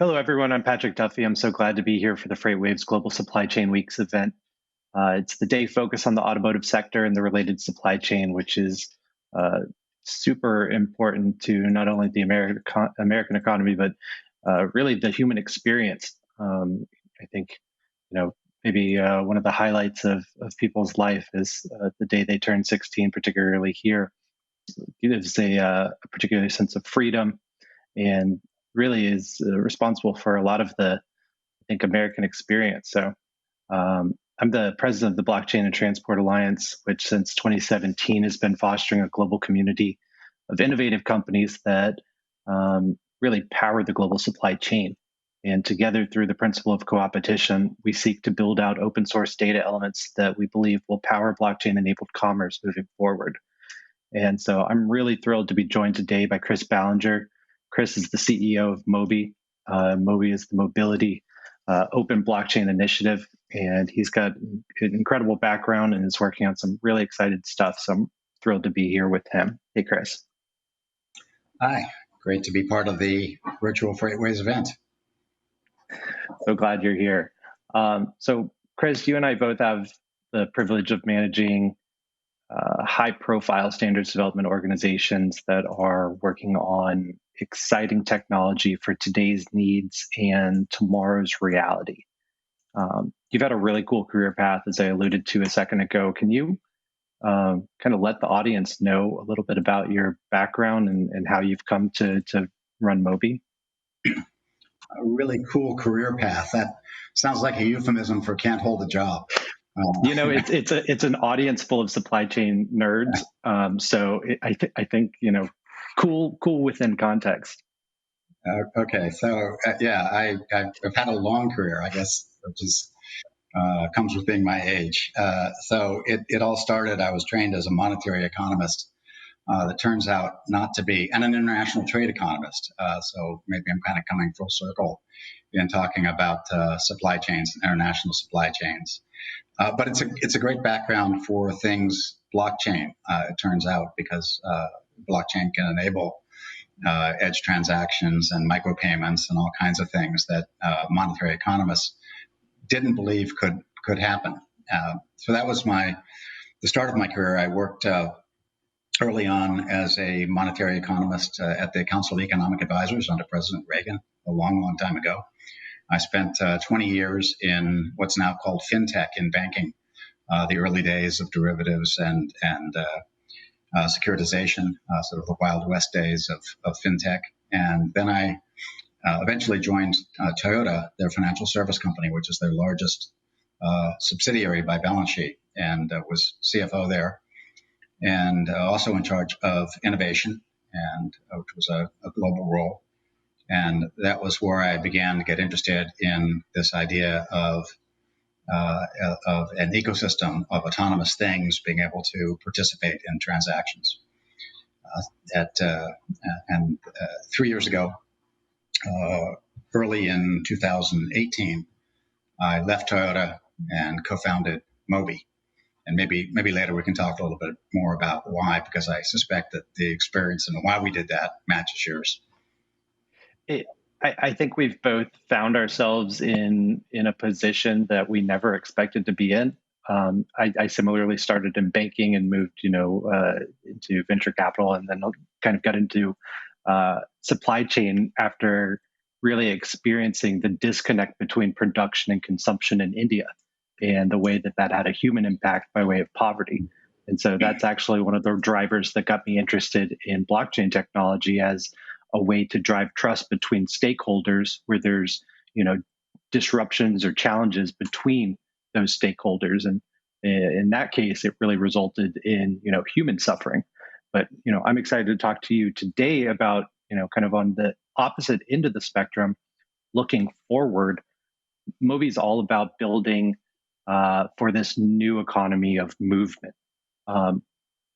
Hello, everyone. I'm Patrick Duffy. I'm so glad to be here for the FreightWaves Global Supply Chain Weeks event. It's the day focused on the automotive sector and the related supply chain, which is super important to not only the American economy, but really the human experience. I think, maybe one of the highlights of people's life is the day they turn 16, particularly here. It gives a particular sense of freedom and really is responsible for a lot of the, I think, American experience. So I'm the president of the Blockchain and Transport Alliance, which since 2017 has been fostering a global community of innovative companies that really power the global supply chain. And together, through the principle of co-opetition, we seek to build out open source data elements that we believe will power blockchain enabled commerce moving forward. And so I'm really thrilled to be joined today by Chris Ballinger. Chris is the CEO of Mobi. Mobi is the mobility open blockchain initiative, and he's got an incredible background and is working on some really excited stuff. So I'm thrilled to be here with him. Hey, Chris. Hi, great to be part of the virtual FreightWaves event. So glad you're here. So, Chris, you and I both have the privilege of managing high-profile standards development organizations that are working on exciting technology for today's needs and tomorrow's reality. You've had a really cool career path, as I alluded to a second ago. Can you kind of let the audience know a little bit about your background and how you've come to run Mobi? A really cool career path. That sounds like a euphemism for can't hold a job. It's an audience full of supply chain nerds. I think cool within context. Okay, so I've had a long career, I guess, which is comes with being my age. So it all started. I was trained as a monetary economist. That turns out not to be, and an international trade economist. So maybe I'm kind of coming full circle in talking about supply chains and international supply chains. But it's a great background for things blockchain. It turns out because blockchain can enable edge transactions and micropayments and all kinds of things that monetary economists didn't believe could happen. So that was the start of my career. I worked early on as a monetary economist at the Council of Economic Advisors under President Reagan a long, long time ago. I spent 20 years in what's now called fintech in banking, the early days of derivatives and securitization, sort of the Wild West days of fintech. And then I eventually joined Toyota, their financial service company, which is their largest subsidiary by balance sheet, and was CFO there, and also in charge of innovation, and which was a global role. And that was where I began to get interested in this idea of an ecosystem of autonomous things being able to participate in transactions. 3 years ago, early in 2018, I left Toyota and co-founded Mobi. And maybe later we can talk a little bit more about why, because I suspect that the experience and why we did that matches yours. I think we've both found ourselves in a position that we never expected to be in. I similarly started in banking and moved, into venture capital, and then kind of got into supply chain after really experiencing the disconnect between production and consumption in India, and the way that had a human impact by way of poverty. And so that's actually one of the drivers that got me interested in blockchain technology as a way to drive trust between stakeholders where there's, disruptions or challenges between those stakeholders. And in that case, it really resulted in, human suffering. But, I'm excited to talk to you today about, kind of on the opposite end of the spectrum, looking forward. Mobi's all about building for this new economy of movement.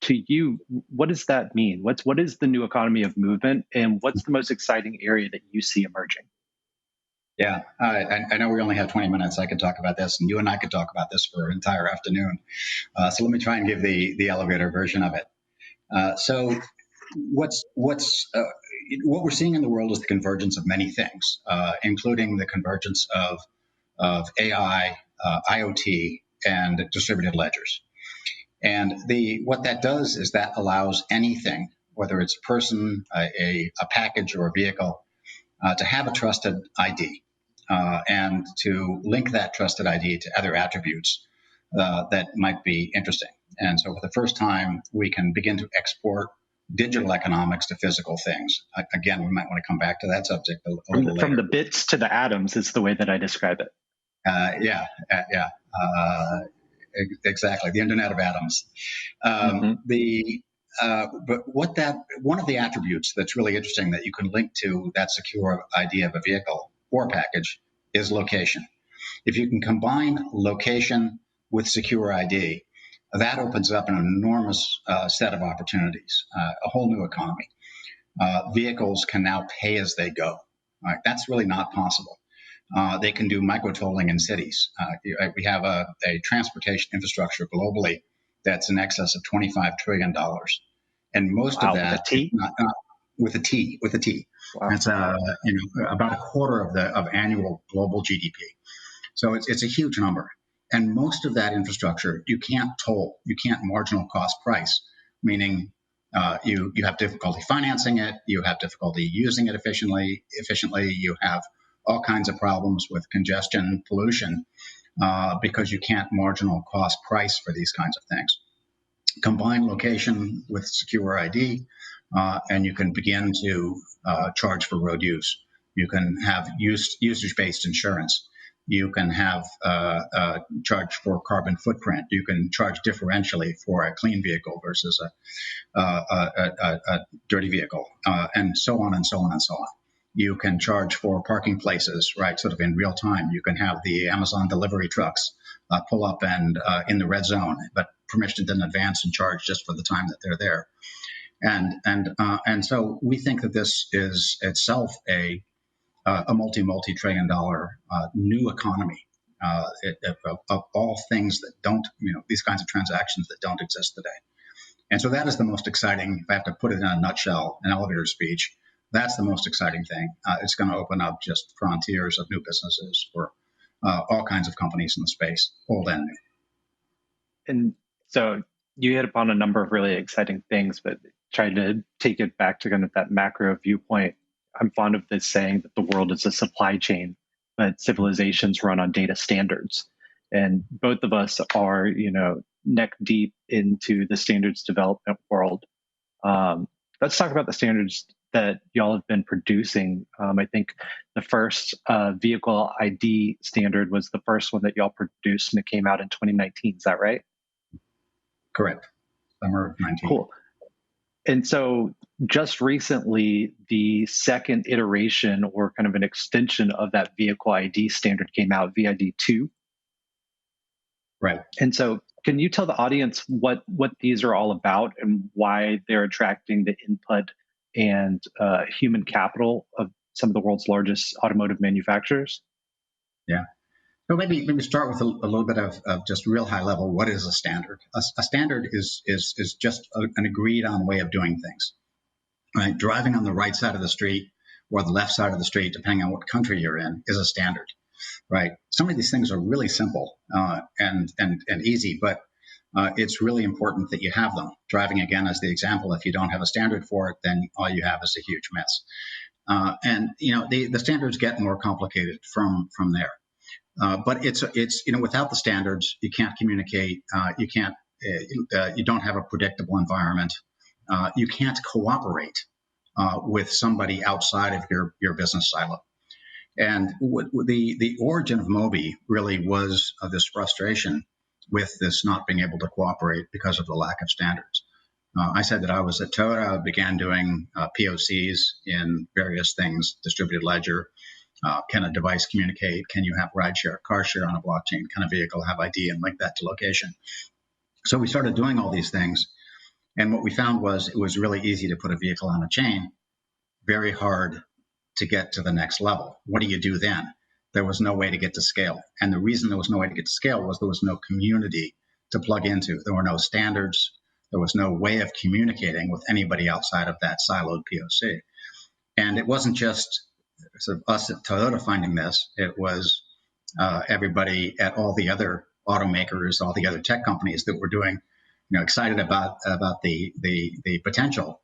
To you, what does that mean? What is the new economy of movement, and what's the most exciting area that you see emerging? Yeah, I know we only have 20 minutes. I could talk about this, and you and I could talk about this for an entire afternoon. So let me try and give the elevator version of it. So what we're seeing in the world is the convergence of many things, including the convergence of AI, IoT, and distributed ledgers. And what that does is that allows anything, whether it's a person, a package, or a vehicle, to have a trusted ID and to link that trusted ID to other attributes that might be interesting. And so for the first time, we can begin to export digital economics to physical things. Again, we might want to come back to that subject a little later. From the bits to the atoms is the way that I describe it. Yeah. Exactly, the Internet of Atoms. But one of the attributes that's really interesting that you can link to that secure ID of a vehicle or package is location. If you can combine location with secure ID, that opens up an enormous set of opportunities, a whole new economy. Vehicles can now pay as they go. Right? That's really not possible. They can do micro-tolling in cities. We have a transportation infrastructure globally that's in excess of $25 trillion. And most of that, with a T. Wow. That's about a quarter of annual global GDP. So it's a huge number. And most of that infrastructure, you can't toll. You can't marginal cost price, meaning you have difficulty financing it. You have difficulty using it efficiently. You have all kinds of problems with congestion, pollution, because you can't marginal cost price for these kinds of things. Combine location with secure ID, and you can begin to charge for road use. You can have usage-based insurance. You can have charge for carbon footprint. You can charge differentially for a clean vehicle versus a dirty vehicle, and so on and so on and so on. You can charge for parking places, right, sort of in real time. You can have the Amazon delivery trucks pull up and in the red zone, but permissioned in advance and charge just for the time that they're there. And so we think that this is itself a multi-trillion-dollar new economy of all things that don't, these kinds of transactions that don't exist today. And so that is the most exciting, if I have to put it in a nutshell, an elevator speech, that's the most exciting thing. It's going to open up just frontiers of new businesses for all kinds of companies in the space, old and new. And so you hit upon a number of really exciting things, but trying to take it back to kind of that macro viewpoint, I'm fond of this saying that the world is a supply chain, but civilizations run on data standards. And both of us are, neck deep into the standards development world. Let's talk about the standards that y'all have been producing. I think the first vehicle ID standard was the first one that y'all produced, and it came out in 2019. Is that right? Correct. Summer of 19. Cool. And so just recently, the second iteration or kind of an extension of that vehicle ID standard came out, VID 2. Right. And so can you tell the audience what these are all about and why they're attracting the input and human capital of some of the world's largest automotive manufacturers? Yeah. So maybe start with a little bit of just real high level. What is a standard? A standard is just an agreed on way of doing things. Right? Driving on the right side of the street or the left side of the street, depending on what country you're in, is a standard. Right? Some of these things are really simple and easy, but it's really important that you have them. Driving, again, as the example, if you don't have a standard for it, then all you have is a huge mess. And the standards get more complicated from there. But it's without the standards, you can't communicate. You don't have a predictable environment. You can't cooperate with somebody outside of your business silo. And the origin of Mobi really was of this frustration with this not being able to cooperate because of the lack of standards. I said that I was at Toyota, began doing POCs in various things, distributed ledger. Can a device communicate? Can you have rideshare, car share on a blockchain? Can a vehicle have ID and link that to location? So we started doing all these things. And what we found was it was really easy to put a vehicle on a chain, very hard to get to the next level. What do you do then? There was no way to get to scale. And the reason there was no way to get to scale was there was no community to plug into. There were no standards. There was no way of communicating with anybody outside of that siloed POC. And it wasn't just sort of us at Toyota finding this. It was everybody at all the other automakers, all the other tech companies that were doing, excited about the potential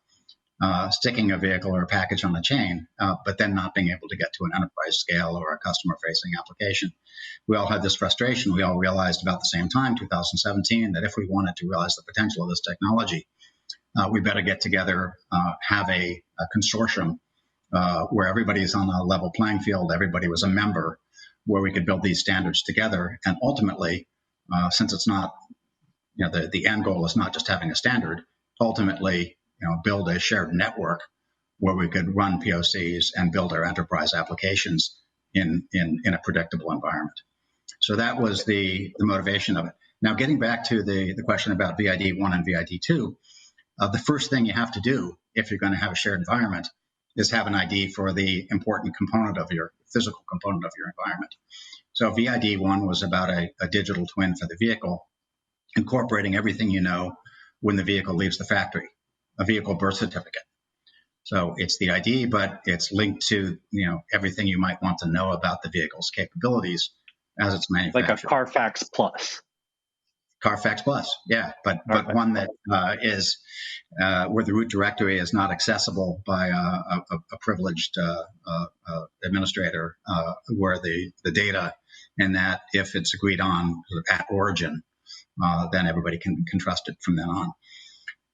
sticking a vehicle or a package on the chain, but then not being able to get to an enterprise scale or a customer-facing application. We all had this frustration. We all realized about the same time, 2017, that if we wanted to realize the potential of this technology, we better get together, have a consortium where everybody's on a level playing field, everybody was a member, where we could build these standards together. And ultimately, since it's not, the end goal is not just having a standard, ultimately, build a shared network where we could run POCs and build our enterprise applications in a predictable environment. So that was the motivation of it. Now, getting back to the question about VID1 and VID2, the first thing you have to do if you're going to have a shared environment is have an ID for the important component of your physical component of your environment. So VID1 was about a digital twin for the vehicle, incorporating everything you know when the vehicle leaves the factory, a vehicle birth certificate. So it's the ID, but it's linked to everything you might want to know about the vehicle's capabilities as it's manufactured. Like a Carfax Plus. Carfax Plus, yeah, but one that is where the root directory is not accessible by a privileged administrator, where the data, and that if it's agreed on at origin, then everybody can trust it from then on.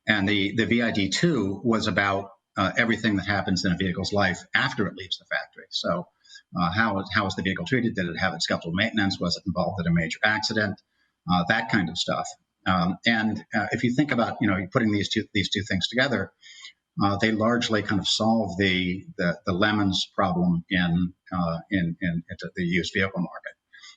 And the VID2 was about everything that happens in a vehicle's life after it leaves the factory. So how was the vehicle treated? Did it have its scheduled maintenance? Was it involved in a major accident? That kind of stuff. And if you think about, putting these two things together, they largely kind of solve the lemons problem in the used vehicle market,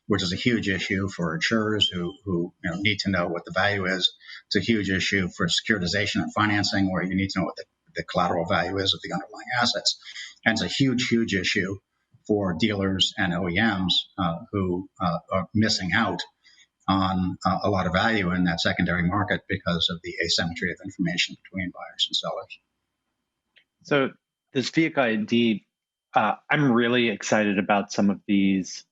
which is a huge issue for insurers who need to know what the value is. It's a huge issue for securitization and financing, where you need to know what the collateral value is of the underlying assets. And it's a huge, huge issue for dealers and OEMs who are missing out on a lot of value in that secondary market because of the asymmetry of information between buyers and sellers. So this vehicle ID, I'm really excited about some of these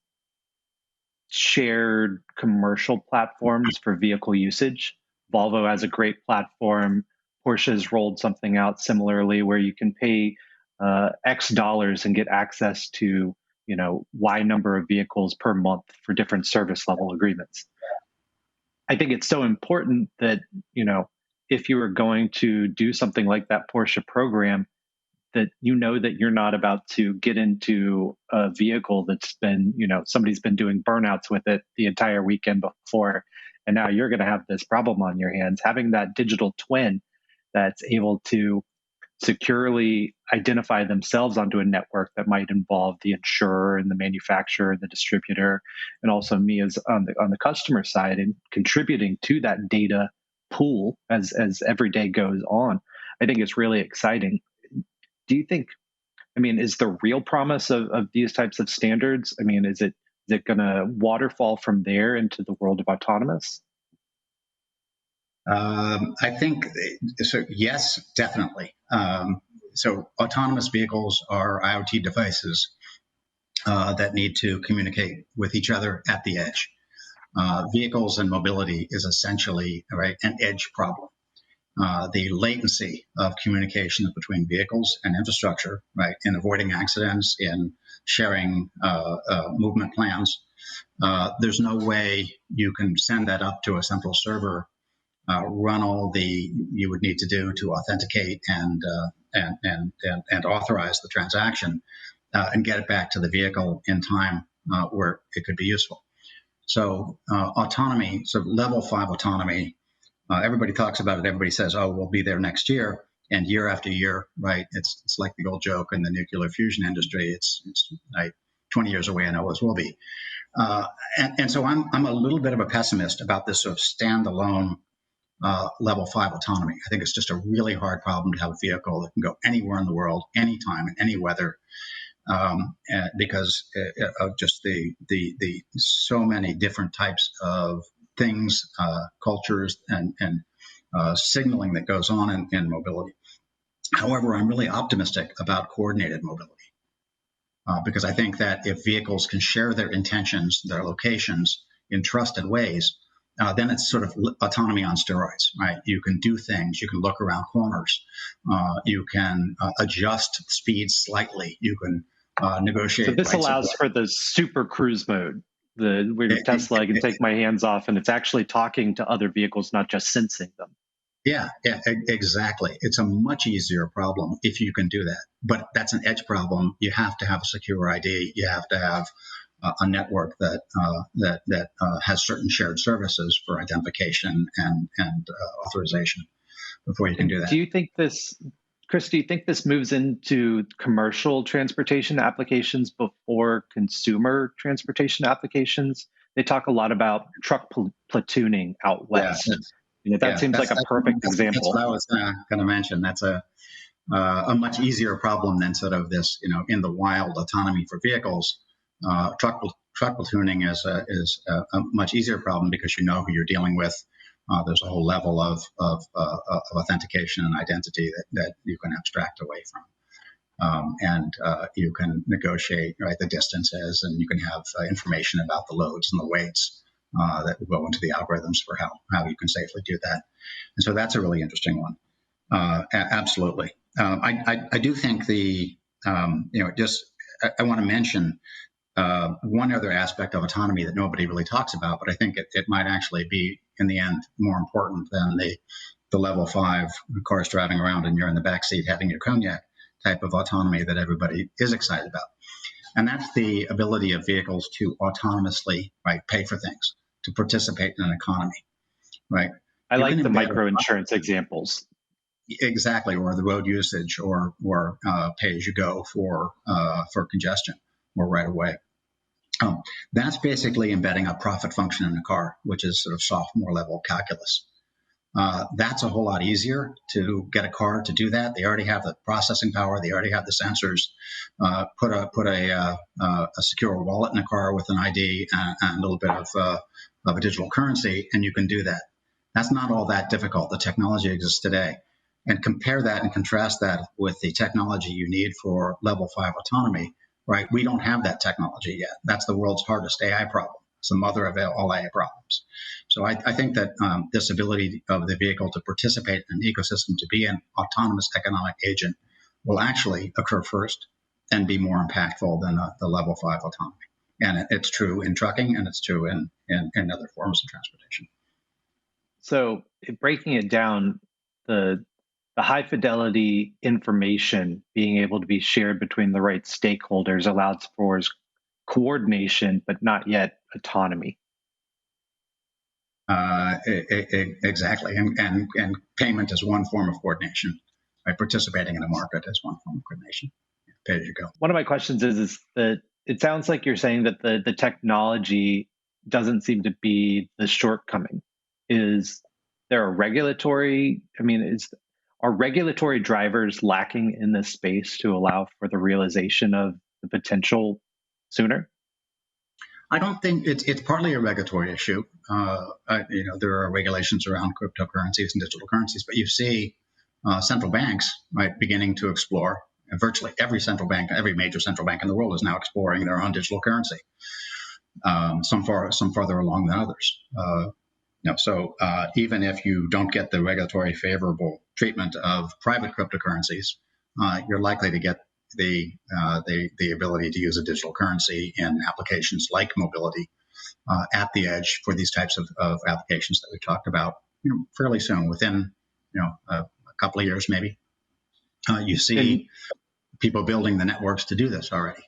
shared commercial platforms for vehicle usage. Volvo has a great platform. Porsche's rolled something out similarly where you can pay X dollars and get access to Y number of vehicles per month for different service level agreements. I think it's so important that, if you are going to do something like that Porsche program, that that you're not about to get into a vehicle that's been, somebody's been doing burnouts with it the entire weekend before, and now you're going to have this problem on your hands. Having that digital twin that's able to securely identify themselves onto a network that might involve the insurer and the manufacturer and the distributor, and also me as on the customer side, and contributing to that data pool as every day goes on, I think it's really exciting. Do you think, is the real promise of these types of standards, is it going to waterfall from there into the world of autonomous? I think so. Yes, definitely. So autonomous vehicles are IoT devices that need to communicate with each other at the edge. Vehicles and mobility is essentially an edge problem. The latency of communication between vehicles and infrastructure, in avoiding accidents, in sharing movement plans. There's no way you can send that up to a central server, run all you would need to do to authenticate and authorize the transaction, and get it back to the vehicle in time where it could be useful. So autonomy, so level 5 autonomy, everybody talks about it. Everybody says, "Oh, we'll be there next year," and year after year, It's like the old joke in the nuclear fusion industry. It's 20 years away, and always will be. And so I'm a little bit of a pessimist about this sort of standalone level 5 autonomy. I think it's just a really hard problem to have a vehicle that can go anywhere in the world, anytime, in any weather, because of just the so many different types of things, cultures, and signaling that goes on in mobility. However, I'm really optimistic about coordinated mobility because I think that if vehicles can share their intentions, their locations in trusted ways, then it's sort of autonomy on steroids, right? You can do things, you can look around corners, you can adjust speeds slightly, you can negotiate So this rights of allows way. for the super cruise mode, where Tesla, I can take my hands off and it's actually talking to other vehicles, not just sensing them. Yeah, exactly. It's a much easier problem if you can do that. But that's an edge problem. You have to have a secure ID. You have to have a network that has certain shared services for identification and authorization before you can do that. Do you think this, Chris, do you think this moves into commercial transportation applications before consumer transportation applications? They talk a lot about truck platooning out west. That seems like a perfect example. That's what I was going to mention. That's a much easier problem than sort of this, in the wild autonomy for vehicles. Truck platooning is a much easier problem because you know who you're dealing with. There's a whole level of authentication and identity that you can abstract away from. And you can negotiate the distances, and you can have information about the loads and the weights that will go into the algorithms for how you can safely do that. And so that's a really interesting one. Absolutely. I do think I want to mention one other aspect of autonomy that nobody really talks about, but I think it might actually be, in the end, more important than the level 5 cars driving around and you're in the back seat having your cognac type of autonomy that everybody is excited about. And that's the ability of vehicles to autonomously pay for things, to participate in an economy, right? I like the micro insurance examples. Exactly, or the road usage, or pay as you go for congestion or right away. That's basically embedding a profit function in a car, which is sort of sophomore level calculus. That's a whole lot easier to get a car to do that. They already have the processing power. They already have the sensors. Put a secure wallet in a car with an ID and a little bit of a digital currency, and you can do that. That's not all that difficult. The technology exists today. And compare that and contrast that with the technology you need for level 5 autonomy, right? We don't have that technology yet. That's the world's hardest AI problem. It's the mother of all AI problems. So I think that this ability of the vehicle to participate in an ecosystem, to be an autonomous economic agent, will actually occur first and be more impactful than the level 5 autonomy. And it's true in trucking, and it's true in other forms of transportation. So breaking it down, the high fidelity information being able to be shared between the right stakeholders allows for coordination, but not yet autonomy. Exactly. And payment is one form of coordination. Participating in a market is one form of coordination. Pay as you go. One of my questions is that it sounds like you're saying that the technology doesn't seem to be the shortcoming. Is there a regulatory, are regulatory drivers lacking in this space to allow for the realization of the potential sooner? I don't think it's partly a regulatory issue. There are regulations around cryptocurrencies and digital currencies, but you see central banks beginning to explore. And virtually every major central bank in the world is now exploring their own digital currency. Some farther along than others. So even if you don't get the regulatory favorable treatment of private cryptocurrencies, you're likely to get the ability to use a digital currency in applications like mobility at the edge for these types of applications that we talked about fairly soon, within a couple of years maybe. You see people building the networks to do this already.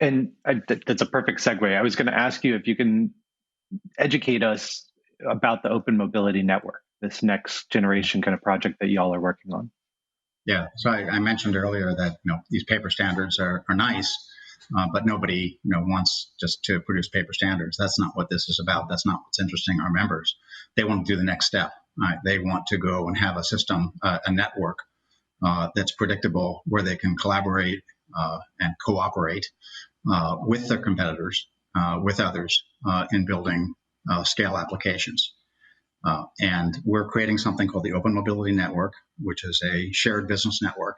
And that's a perfect segue. I was going to ask you if you can educate us about the Open Mobility Network, this next generation kind of project that y'all are working on. Yeah, so I mentioned earlier that these paper standards are nice, but nobody wants just to produce paper standards. That's not what this is about. That's not what's interesting our members. They want to do the next step. They want to go and have a system, a network that's predictable, where they can collaborate and cooperate with their competitors, with others in building scale applications. And we're creating something called the Open Mobility Network, which is a shared business network.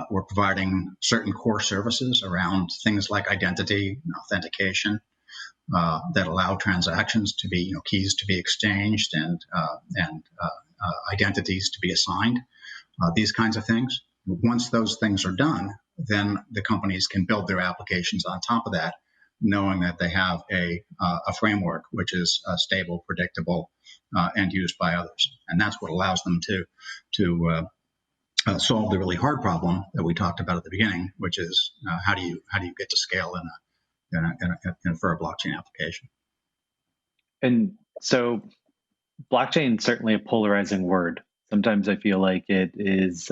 We're providing certain core services around things like identity and authentication that allow transactions to be, keys to be exchanged and identities to be assigned, these kinds of things. Once those things are done, then the companies can build their applications on top of that, knowing that they have a framework which is stable, predictable, and used by others. And that's what allows them to solve the really hard problem that we talked about at the beginning, which is how do you get to scale for a blockchain application. And so blockchain is certainly a polarizing word. Sometimes I feel like it is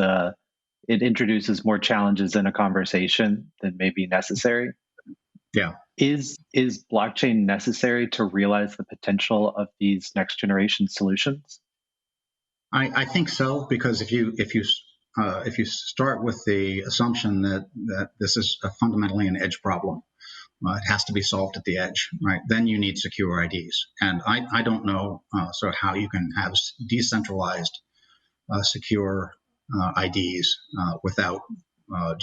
it introduces more challenges in a conversation than may be necessary. Yeah. Is blockchain necessary to realize the potential of these next generation solutions? I think so, because if you start with the assumption that this is fundamentally an edge problem, it has to be solved at the edge, right? Then you need secure IDs, and I don't know sort of how you can have decentralized secure IDs without a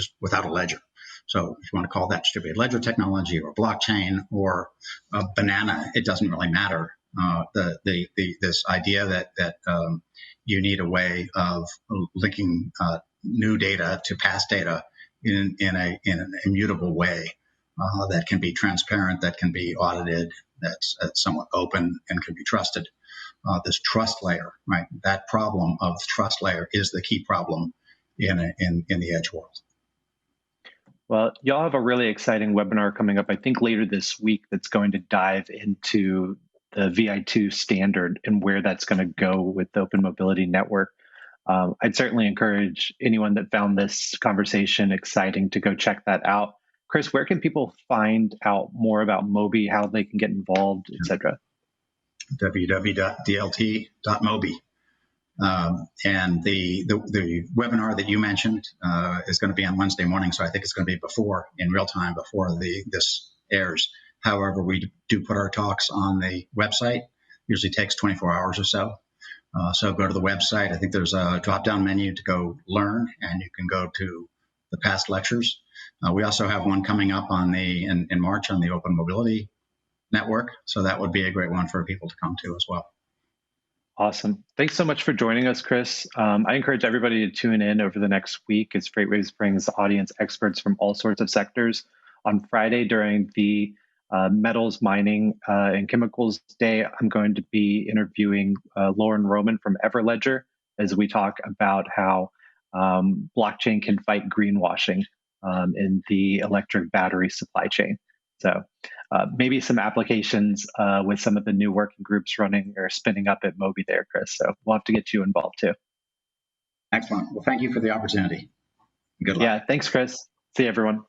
ledger. So if you want to call that distributed ledger technology or blockchain or banana, it doesn't really matter. This idea that you need a way of linking new data to past data in an immutable way that can be transparent, that can be audited, that's somewhat open and can be trusted. This trust layer, right? That problem of the trust layer is the key problem in the edge world. Well, y'all have a really exciting webinar coming up, I think later this week, that's going to dive into the VI2 standard and where that's going to go with the Open Mobility Network. I'd certainly encourage anyone that found this conversation exciting to go check that out. Chris, where can people find out more about Mobi, how they can get involved, et cetera? www.dlt.mobi. And the webinar that you mentioned is going to be on Wednesday morning, so I think it's going to be in real time before this airs. However, we do put our talks on the website. Usually takes 24 hours or so. So go to the website. I think there's a drop-down menu to go learn, and you can go to the past lectures. We also have one coming up in March on the Open Mobility Network, so that would be a great one for people to come to as well. Awesome. Thanks so much for joining us, Chris. I encourage everybody to tune in over the next week as FreightWaves brings audience experts from all sorts of sectors. On Friday during the Metals, Mining, and Chemicals Day, I'm going to be interviewing Lauren Roman from Everledger as we talk about how blockchain can fight greenwashing in the electric battery supply chain. So maybe some applications with some of the new working groups running or spinning up at Mobi there, Chris. So we'll have to get you involved too. Excellent. Well, thank you for the opportunity. Good luck. Yeah, thanks, Chris. See you, everyone.